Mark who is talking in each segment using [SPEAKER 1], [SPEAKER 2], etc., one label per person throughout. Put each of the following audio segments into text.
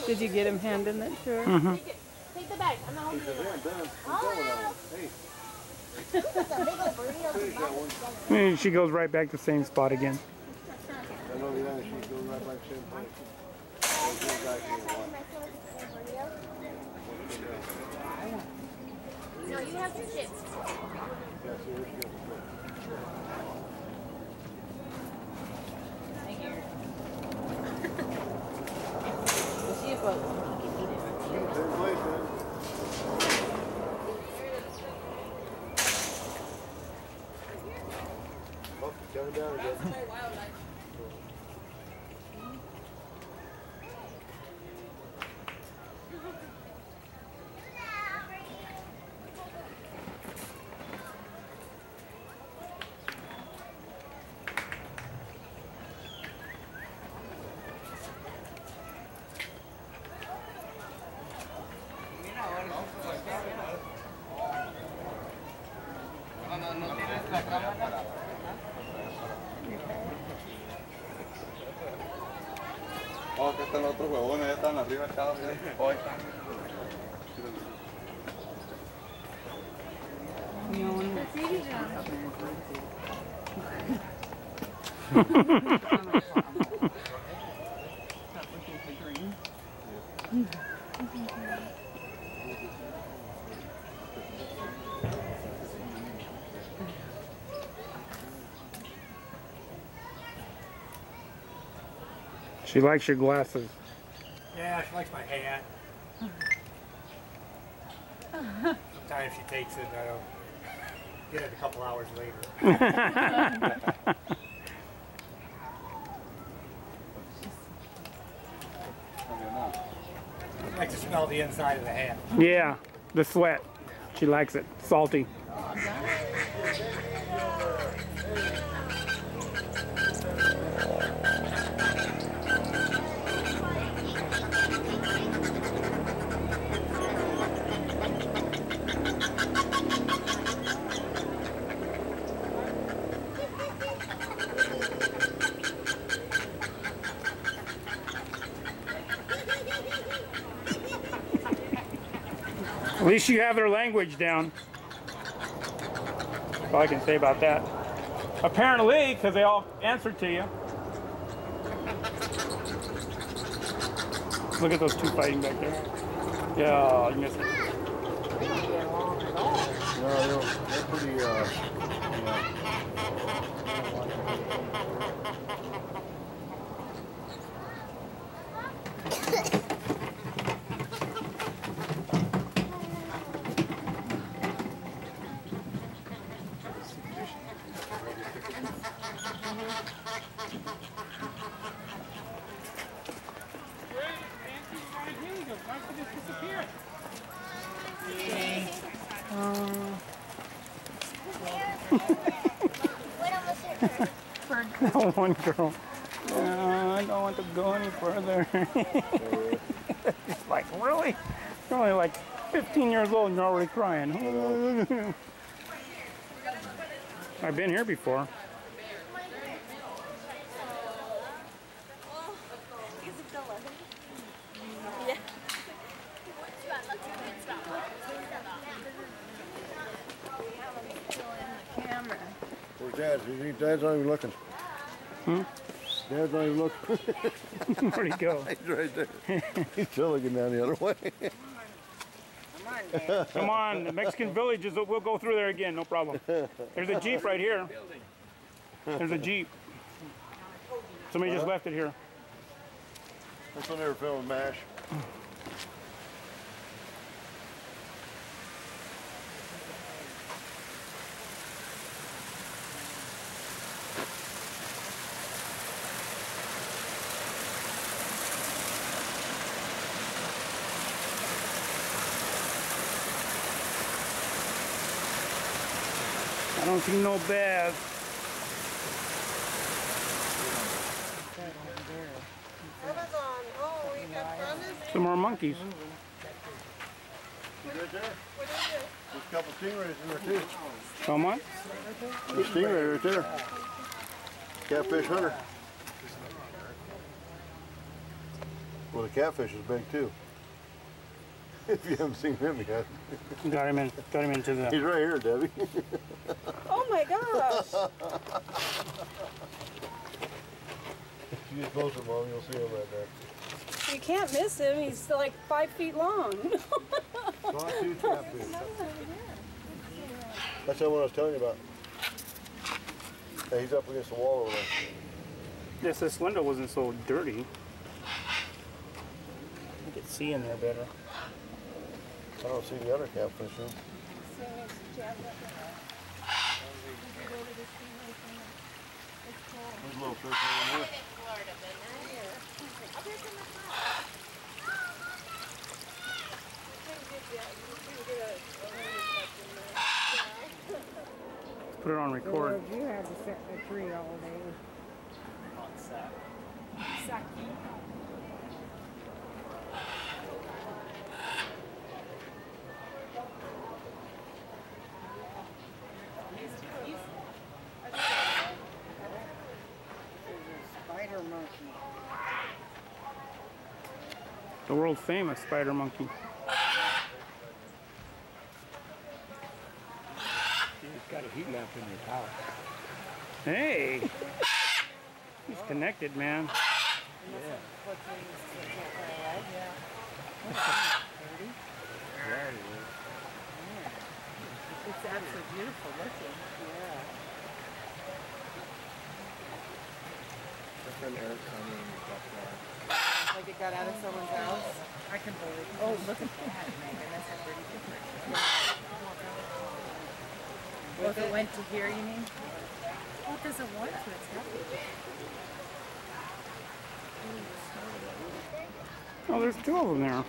[SPEAKER 1] Did you get him handing it to her?
[SPEAKER 2] Mm-hmm.
[SPEAKER 3] Take the bag. I'm not holding it.
[SPEAKER 2] And she goes right back to the same spot again.
[SPEAKER 4] I know, yeah, she goes right back to the same place.
[SPEAKER 3] No, you have some chips.
[SPEAKER 4] Yeah, see, where she goes.
[SPEAKER 1] See if I can eat it.
[SPEAKER 4] Same place, man. Oh, she's coming down again.
[SPEAKER 5] Oh, acá están los otros huevones, ya están arriba cada vez. Oh, ahí están.
[SPEAKER 2] She likes your glasses.
[SPEAKER 6] Yeah, she likes my hat. Sometimes she takes it and I don't get it a couple hours later. I like to smell the inside of the hat.
[SPEAKER 2] Yeah, the sweat. She likes it. Salty. At least you have their language down. That's all I can say about that. Apparently, because they all answered to you. Look at those two fighting back there. Yeah, you missed it.
[SPEAKER 4] No, they're pretty, yeah.
[SPEAKER 2] That one girl. I don't want to go any further. It's like, really? You're only like 15 years old and you're already crying. I've been here before.
[SPEAKER 4] Where's Dad? Dad's not even looking.
[SPEAKER 2] Hmm?
[SPEAKER 4] Dad's not even looking.
[SPEAKER 2] Where'd he go?
[SPEAKER 4] He's right there. He's still looking down the other way.
[SPEAKER 2] Come on, the Mexican Village is. We'll go through there again, no problem. There's a Jeep right here. There's a Jeep. Somebody just left it here.
[SPEAKER 4] That's when they were filming MASH.
[SPEAKER 2] I don't see no bears. Some more monkeys.
[SPEAKER 4] Right there. There's a couple stingrays in there too.
[SPEAKER 2] Come on.
[SPEAKER 4] There's a stingray right there. Catfish hunter. Well, the catfish is big too. If you haven't seen him yet.
[SPEAKER 2] Got him into
[SPEAKER 4] He's
[SPEAKER 2] the.
[SPEAKER 4] right here, Debbie.
[SPEAKER 1] Oh my gosh.
[SPEAKER 4] If you get closer, Mom, you'll see him right there.
[SPEAKER 1] You can't miss him. He's still like 5 feet long.
[SPEAKER 4] Sawtooth catfish. That's the one I was telling you about. Hey, he's up against the wall over there.
[SPEAKER 2] Yes, this window wasn't so dirty. I could see in there better.
[SPEAKER 4] I don't see the other catfish though. There's a little fish over there.
[SPEAKER 2] Put it on record.
[SPEAKER 7] You had to sit in the tree all day. Spider monkey.
[SPEAKER 2] The world famous spider monkey.
[SPEAKER 6] You've got a heat lamp in your house.
[SPEAKER 2] Hey, he's connected, man.
[SPEAKER 1] It's absolutely beautiful looking. Like it got out of someone's house. I can believe it. Oh, look at that, Megan. That's a pretty picture. Well, if it went to here, you mean? Oh, it doesn't want to. It's happy.
[SPEAKER 2] Oh, there's two of them there.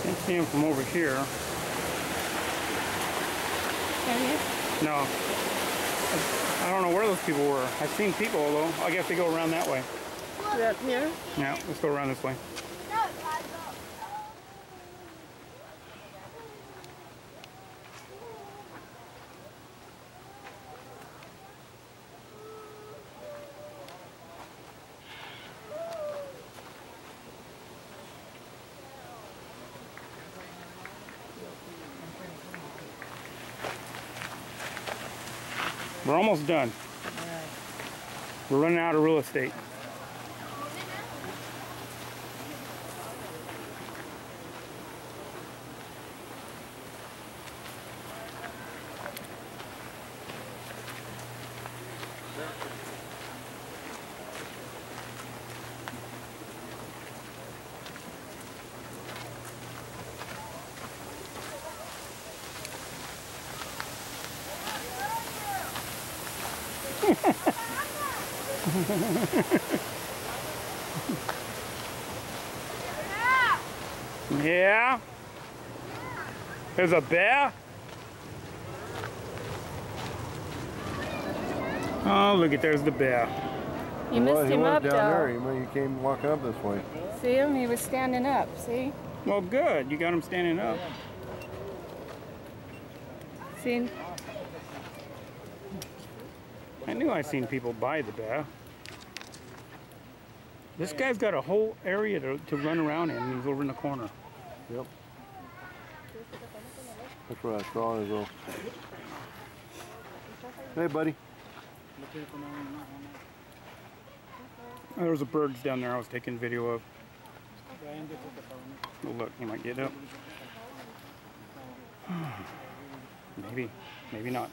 [SPEAKER 2] Can't see him from over here. No. I don't know where those people were. I've seen people, though. I guess they go around that way.
[SPEAKER 1] Up here?
[SPEAKER 2] Yeah, let's go around this way. We're almost done. We're running out of real estate. Yeah? There's a bear? Oh, look at, there's the bear.
[SPEAKER 1] You missed him up,
[SPEAKER 4] down
[SPEAKER 1] though.
[SPEAKER 4] there. He came walking up this way.
[SPEAKER 1] See him? He was standing up. See?
[SPEAKER 2] Well, good. You got him standing up.
[SPEAKER 1] See?
[SPEAKER 2] I knew I seen people buy the bear. This guy's got a whole area to run around in. He's over in the corner.
[SPEAKER 4] Yep. That's what I saw as well. Hey, buddy.
[SPEAKER 2] Oh, there was a birds down there I was taking video of. Oh, look, he might get up. Maybe, maybe not.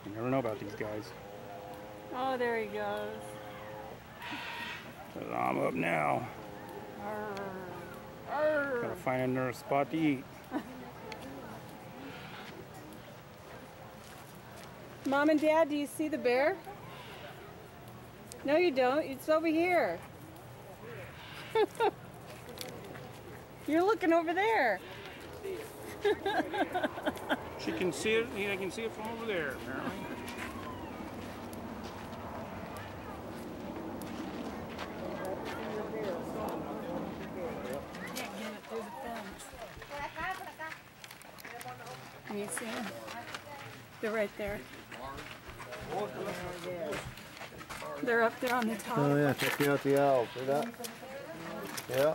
[SPEAKER 2] You never know about these guys.
[SPEAKER 1] Oh, there he goes.
[SPEAKER 2] But I'm up now. Gotta find another spot to eat.
[SPEAKER 1] Mom and Dad, do you see the bear? No, you don't. It's over here. You're looking over there.
[SPEAKER 2] She can see it. I can see it from over there, apparently.
[SPEAKER 1] Can you see them? They're right there. They're up there on the top.
[SPEAKER 4] Oh yeah, checking out the owls. See that? Yeah.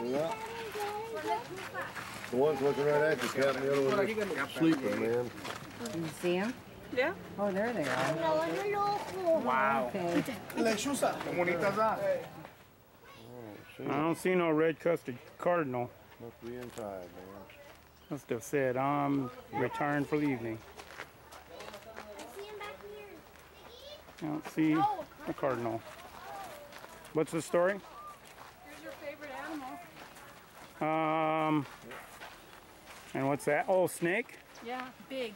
[SPEAKER 4] Yeah. The one's looking right at you, Captain. The other one's sleeping, man.
[SPEAKER 7] You see them?
[SPEAKER 1] Yeah.
[SPEAKER 7] Oh, there they are.
[SPEAKER 2] Wow.
[SPEAKER 7] Okay.
[SPEAKER 2] I don't see no red-crested cardinal.
[SPEAKER 4] Must be inside, man.
[SPEAKER 2] Must have said, return for the evening. I don't see a cardinal. What's the story?
[SPEAKER 1] Here's your favorite animal.
[SPEAKER 2] And what's that? Oh, snake?
[SPEAKER 1] Yeah, big.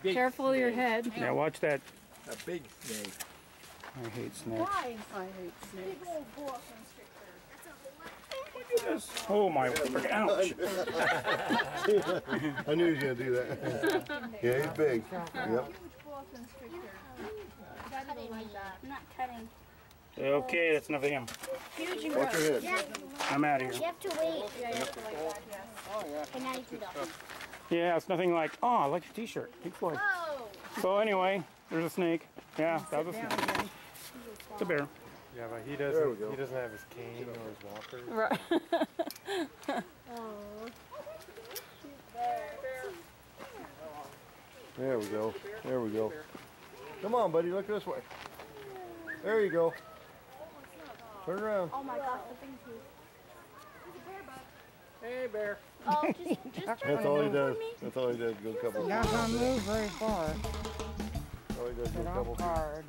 [SPEAKER 6] Big
[SPEAKER 1] Careful of your head.
[SPEAKER 2] Yeah, watch that.
[SPEAKER 6] A big snake.
[SPEAKER 2] I hate snakes.
[SPEAKER 1] Why? I hate snakes.
[SPEAKER 2] Oh my, ouch.
[SPEAKER 4] I knew he was going to do that. Yeah, he's big. Yep.
[SPEAKER 3] I'm not cutting.
[SPEAKER 2] Okay, that's enough of him.
[SPEAKER 3] Huge and
[SPEAKER 4] Watch your head.
[SPEAKER 2] I'm out of
[SPEAKER 3] You
[SPEAKER 2] here.
[SPEAKER 3] have to wait. Yeah, you have to like that, yes. And now you can go.
[SPEAKER 2] Yeah, it's nothing like, oh, I like your t-shirt. Pink Floyd.
[SPEAKER 3] Oh!
[SPEAKER 2] So anyway, there's a snake. Yeah, that was a snake. It's a bear.
[SPEAKER 6] Yeah, but he
[SPEAKER 4] There we go.
[SPEAKER 6] doesn't have his cane or his walker.
[SPEAKER 1] Right.
[SPEAKER 4] There we go. There we go. Come on, buddy. Look this way. There you go. Turn around.
[SPEAKER 3] Oh my gosh, the thing's huge.
[SPEAKER 2] Hey, bear.
[SPEAKER 3] Oh, just turn
[SPEAKER 4] That's all he
[SPEAKER 3] it
[SPEAKER 4] does.
[SPEAKER 3] for me.
[SPEAKER 4] That's all he does. Go a couple.
[SPEAKER 7] Not gonna move very far.
[SPEAKER 4] All he does. Go a
[SPEAKER 7] Get off
[SPEAKER 4] couple.
[SPEAKER 7] guard.